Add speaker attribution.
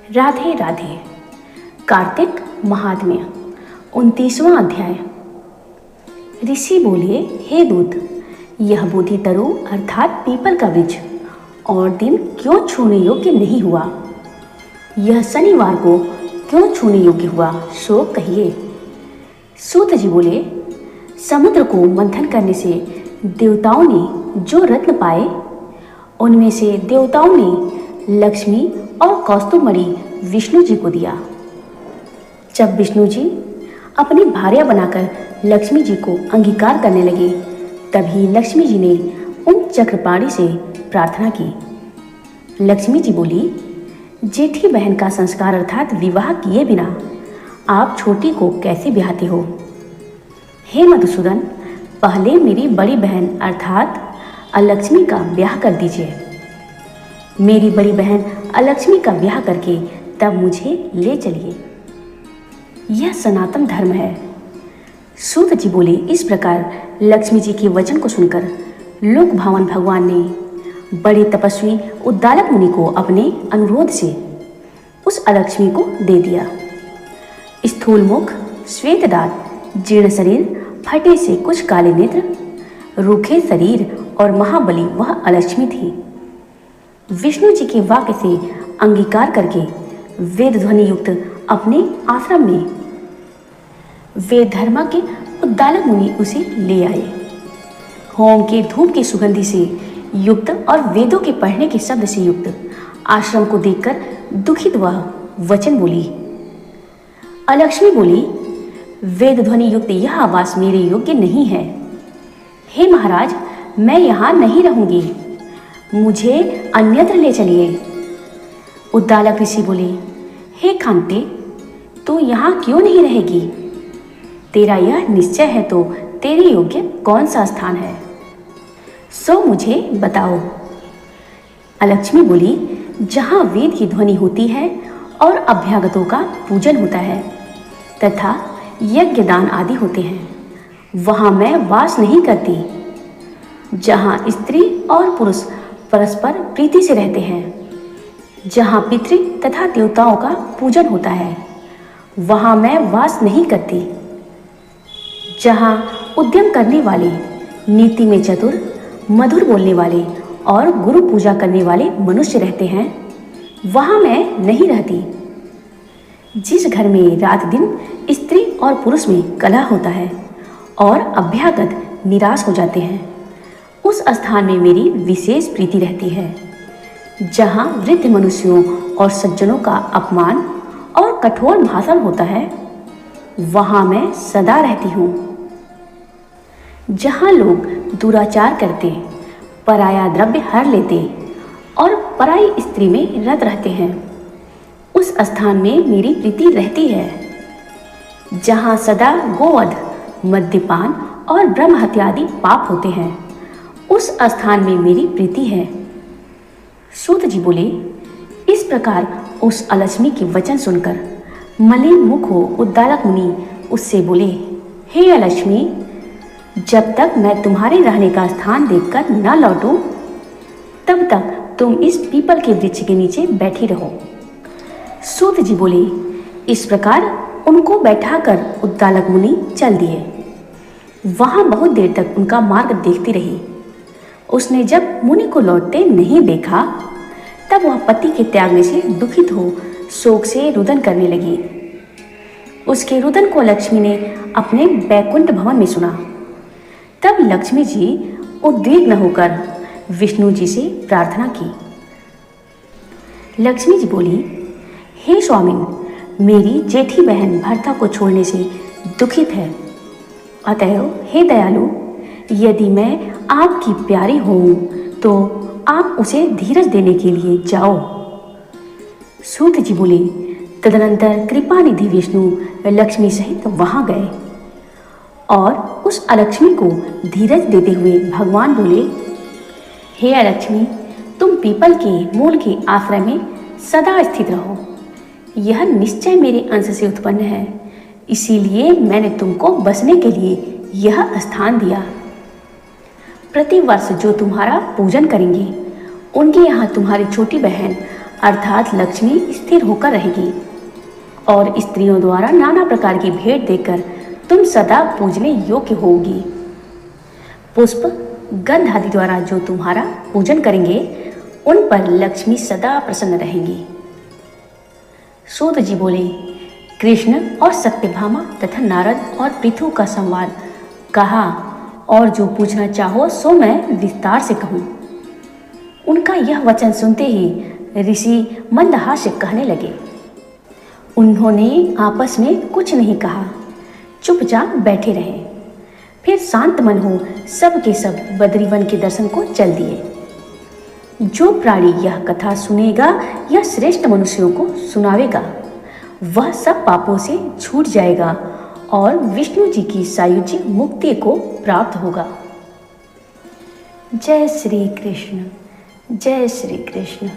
Speaker 1: राधे राधे। कार्तिक महात्म्य 29वां अध्याय। ऋषि बोले, हे दूत, यह बोधि तरु अर्थात पीपल का वृक्ष और दिन क्यों छूने योग्य नहीं हुआ? यह शनिवार को क्यों छूने योग्य हुआ, सो कहिए। सूत जी बोले, समुद्र को मंथन करने से देवताओं ने जो रत्न पाए, उनमें से देवताओं ने लक्ष्मी और कौस्तुभमणि विष्णु जी को दिया। जब विष्णु जी अपनी भार्या बनाकर लक्ष्मी जी को अंगीकार करने लगे, तभी लक्ष्मी जी ने उन चक्रपाणी से प्रार्थना की। लक्ष्मी जी बोली, जेठी बहन का संस्कार अर्थात विवाह किए बिना आप छोटी को कैसे ब्याहते हो? हे मधुसूदन, पहले मेरी बड़ी बहन अर्थात अलक्ष्मी का ब्याह कर दीजिए। मेरी बड़ी बहन अलक्ष्मी का ब्याह करके तब मुझे ले चलिए। यह सनातन धर्म है। सूत जी बोले, इस प्रकार लक्ष्मी जी के वचन को सुनकर लोक भावन भगवान ने बड़े तपस्वी उद्दालक मुनि को अपने अनुरोध से उस अलक्ष्मी को दे दिया। स्थूल मुख, श्वेत दांत, जीर्ण शरीर, फटे से कुछ काले नेत्र, रूखे शरीर और महाबली वह अलक्ष्मी थी। विष्णु जी के वाक्य से अंगीकार करके वेद ध्वनि युक्त अपने आश्रम में वेद धर्मा के उद्दालक मुनि उसे ले आए। होम के धूप की सुगंधि से युक्त और वेदों के पढ़ने के शब्द से युक्त आश्रम को देखकर दुखित वह वचन बोली। अलक्ष्मी बोली, वेद ध्वनि युक्त यह आवास मेरे योग्य नहीं है। हे महाराज, मैं यहाँ नहीं रहूंगी, मुझे अन्यत्र ले चलिए। उद्दालक ऋषि बोले, हे खांते, तू यहाँ क्यों नहीं रहेगी? तेरा यह निश्चय है तो तेरे योग्य कौन सा स्थान है, सो मुझे बताओ। अलक्ष्मी बोली, जहाँ वेद की ध्वनि होती है और अभ्यागतों का पूजन होता है तथा यज्ञ दान आदि होते हैं, वहाँ मैं वास नहीं करती। जहाँ स्त्री और पुरुष परस्पर प्रीति से रहते हैं, जहाँ पितृ तथा देवताओं का पूजन होता है, वहाँ मैं वास नहीं करती। जहाँ उद्यम करने वाले, नीति में चतुर, मधुर बोलने वाले और गुरु पूजा करने वाले मनुष्य रहते हैं, वहाँ मैं नहीं रहती। जिस घर में रात दिन स्त्री और पुरुष में कलह होता है और अभ्यागत निराश हो जाते हैं, उस स्थान में मेरी विशेष प्रीति रहती है। जहाँ वृद्ध मनुष्यों और सज्जनों का अपमान और कठोर भाषण होता है, वहाँ मैं सदा रहती हूँ। जहाँ लोग दुराचार करते, पराया द्रव्य हर लेते और पराई स्त्री में रत रहते हैं, उस स्थान में मेरी प्रीति रहती है। जहाँ सदा गोवध, मद्यपान और ब्रह्म हत्या आदि पाप होते हैं, उस स्थान में मेरी प्रीति है। सूत जी बोले, इस प्रकार उस अलक्ष्मी के वचन सुनकर मलिन मुख हो उद्दालक मुनि उससे बोले, हे अलक्ष्मी, जब तक मैं तुम्हारे रहने का स्थान देखकर न लौटूं, तब तक तुम इस पीपल के वृक्ष के नीचे बैठी रहो। सूत जी बोले, इस प्रकार उनको बैठाकर उद्दालक मुनि चल दिए। वहां बहुत देर तक उनका मार्ग देखती रही। उसने जब मुनि को लौटते नहीं देखा, तब वह पति के त्यागने से दुखित हो शोक से रुदन करने लगी। उसके रुदन को लक्ष्मी ने अपने बैकुंठ भवन में सुना। तब लक्ष्मी जी उद्विग्न होकर विष्णु जी से प्रार्थना की। लक्ष्मी जी बोली, हे स्वामिन, मेरी जेठी बहन भर्ता को छोड़ने से दुखित है, अतएव हे दयालु, यदि मैं आपकी प्यारी हूँ तो आप उसे धीरज देने के लिए जाओ। सूत जी बोले, तदनंतर कृपा निधि विष्णु लक्ष्मी सहित वहां गए और उस अलक्ष्मी को धीरज देते हुए भगवान बोले, हे अलक्ष्मी, तुम पीपल के मूल के आश्रय में सदा स्थित रहो। यह निश्चय मेरे अंश से उत्पन्न है, इसीलिए मैंने तुमको बसने के लिए यह स्थान दिया। प्रतिवर्ष जो तुम्हारा पूजन करेंगे, उनके यहाँ तुम्हारी छोटी बहन अर्थात लक्ष्मी स्थिर होकर रहेगी और स्त्रियों द्वारा नाना प्रकार की भेंट देकर तुम सदा पूजने योग्य होगी। पुष्प गंध आदि द्वारा जो तुम्हारा पूजन करेंगे उन पर लक्ष्मी सदा प्रसन्न रहेंगी। सूत जी बोले, कृष्ण और सत्यभामा तथा नारद और पृथु का संवाद कहा और जो पूछना चाहो सो मैं विस्तार से कहूँ। उनका यह वचन सुनते ही ऋषि मंदहास्य कहने लगे। उन्होंने आपस में कुछ नहीं कहा, चुपचाप बैठे रहे। फिर शांत मन हो सब के सब बद्रीवन के दर्शन को चल दिए। जो प्राणी यह कथा सुनेगा या श्रेष्ठ मनुष्यों को सुनावेगा वह सब पापों से छूट जाएगा और विष्णु जी की सायुज्य मुक्ति को प्राप्त होगा। जय श्री कृष्ण, जय श्री कृष्ण।